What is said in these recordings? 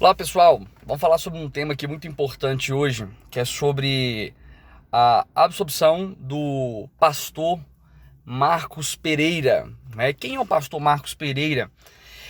Olá pessoal, vamos falar sobre um tema aqui muito importante hoje, que é sobre a absorção do pastor Marcos Pereira, né? Quem é o pastor Marcos Pereira?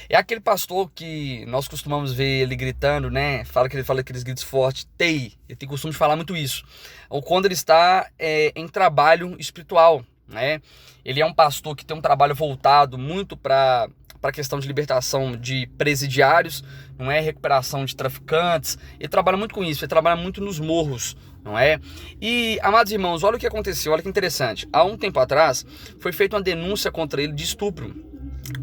É aquele pastor que nós costumamos ver ele gritando, né? Ele fala aqueles gritos fortes, TEI, ele tem costume de falar muito isso. Ou quando ele está em trabalho espiritual, né? Ele é um pastor que tem um trabalho voltado muito para a questão de libertação de presidiários, não é? Recuperação de traficantes. Ele trabalha muito com isso, ele trabalha muito nos morros, não é? E, amados irmãos, olha o que aconteceu, olha que interessante. Há um tempo atrás foi feita uma denúncia contra ele de estupro,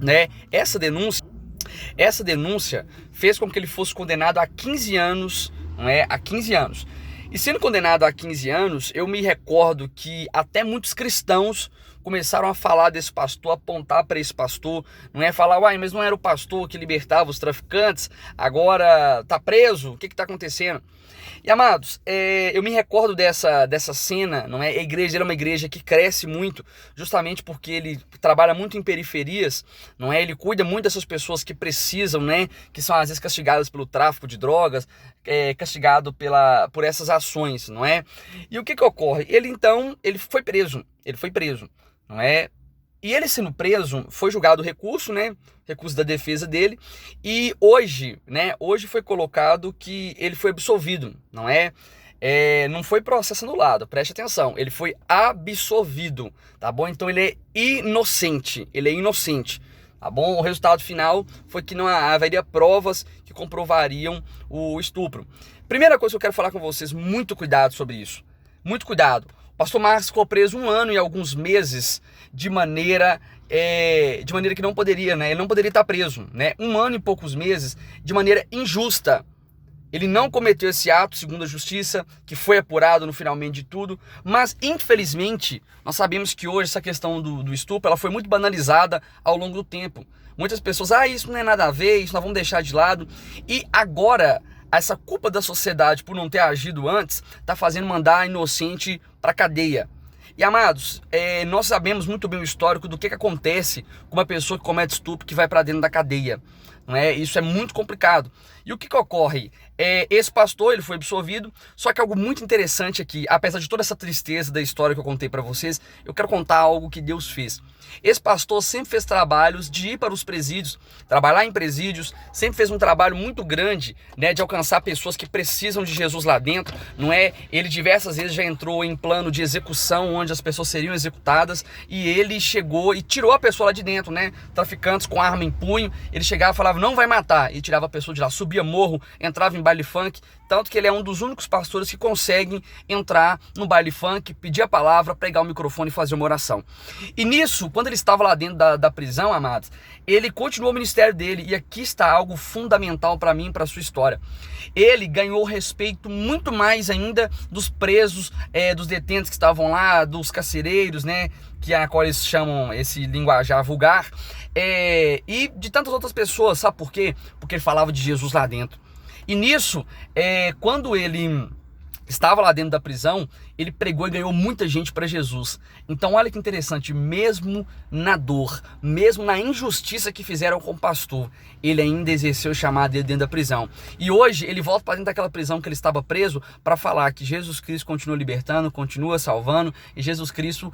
né? Essa denúncia fez com que ele fosse condenado a 15 anos, não é? A 15 anos. E sendo condenado a 15 anos, eu me recordo que até muitos cristãos começaram a falar desse pastor, apontar para esse pastor, não é? Falar, uai, mas não era o pastor que libertava os traficantes, agora tá preso, o que está acontecendo? E amados, eu me recordo dessa cena, não é? A igreja é uma igreja que cresce muito, justamente porque ele trabalha muito em periferias, não é? Ele cuida muito dessas pessoas que precisam, né? Que são às vezes castigadas pelo tráfico de drogas, castigado por essas ações, não é? E o que ocorre? Ele foi preso, não é? E ele sendo preso, foi julgado o recurso, né? Recurso da defesa dele. E hoje, né? Hoje foi colocado que ele foi absolvido, não é? Não foi processo anulado, preste atenção. Ele foi absolvido, tá bom? Então ele é inocente, tá bom? O resultado final foi que não haveria provas que comprovariam o estupro. Primeira coisa que eu quero falar com vocês, muito cuidado sobre isso. Muito cuidado. O pastor Marcos ficou preso 1 ano e alguns meses de maneira que não poderia, né? Ele não poderia estar preso, né? 1 ano e poucos meses de maneira injusta. Ele não cometeu esse ato, segundo a justiça, que foi apurado no finalmente de tudo, mas infelizmente nós sabemos que hoje essa questão do estupro ela foi muito banalizada ao longo do tempo. Muitas pessoas, isso não é nada a ver, isso nós vamos deixar de lado. E agora, essa culpa da sociedade por não ter agido antes, está fazendo mandar inocente para cadeia. E amados, nós sabemos muito bem o histórico do que acontece com uma pessoa que comete estupro que vai para dentro da cadeia. Não é? Isso é muito complicado. E o que ocorre? Esse pastor ele foi absolvido, só que algo muito interessante aqui, apesar de toda essa tristeza da história que eu contei para vocês, eu quero contar algo que Deus fez. Esse pastor sempre fez trabalhos de ir para os presídios, trabalhar em presídios, sempre fez um trabalho muito grande, né, de alcançar pessoas que precisam de Jesus lá dentro, não é? Ele diversas vezes já entrou em plano de execução, onde as pessoas seriam executadas, e ele chegou e tirou a pessoa lá de dentro, né? Traficantes com arma em punho, ele chegava e falava, não vai matar, e tirava a pessoa de lá, subia morro, entrava em baile funk, tanto que ele é um dos únicos pastores que conseguem entrar no baile funk, pedir a palavra, pegar o microfone e fazer uma oração. E nisso, quando ele estava lá dentro da prisão, amados, ele continuou o ministério dele, e aqui está algo fundamental para mim e para a sua história. Ele ganhou respeito muito mais ainda dos presos, dos detentos que estavam lá, dos carcereiros, né, que a qual eles chamam esse linguajar vulgar, e de tantas outras pessoas, sabe por quê? Porque ele falava de Jesus lá dentro. E nisso, quando ele estava lá dentro da prisão, ele pregou e ganhou muita gente para Jesus. Então olha que interessante, mesmo na dor, mesmo na injustiça que fizeram com o pastor, ele ainda exerceu o chamado dele dentro da prisão. E hoje ele volta para dentro daquela prisão que ele estava preso para falar que Jesus Cristo continua libertando, continua salvando, e Jesus Cristo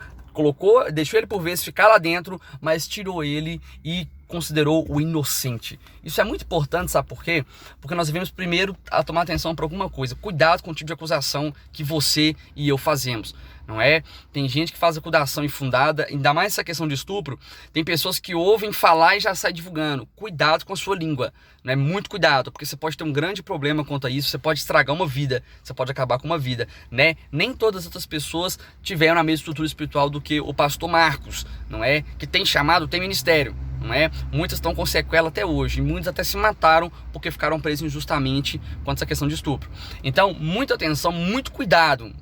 deixou ele por vezes ficar lá dentro, mas tirou ele e considerou o inocente. Isso é muito importante, sabe por quê? Porque nós devemos primeiro a tomar atenção para alguma coisa. Cuidado com o tipo de acusação que você e eu fazemos, não é? Tem gente que faz acusação infundada, ainda mais essa questão de estupro. Tem pessoas que ouvem falar e já saem divulgando. Cuidado com a sua língua, né? Muito cuidado, porque você pode ter um grande problema quanto a isso, você pode estragar uma vida, você pode acabar com uma vida, né? Nem todas as outras pessoas tiveram a mesma estrutura espiritual do que o pastor Marcos, não é? Que tem chamado, tem ministério, não é? Muitas estão com sequela até hoje, e muitos até se mataram porque ficaram presos injustamente quanto a essa questão de estupro. Então, muita atenção, muito cuidado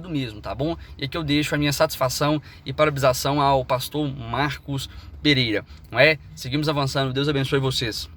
mesmo, tá bom? E aqui eu deixo a minha satisfação e parabenização ao pastor Marcos Pereira, não é? Seguimos avançando, Deus abençoe vocês.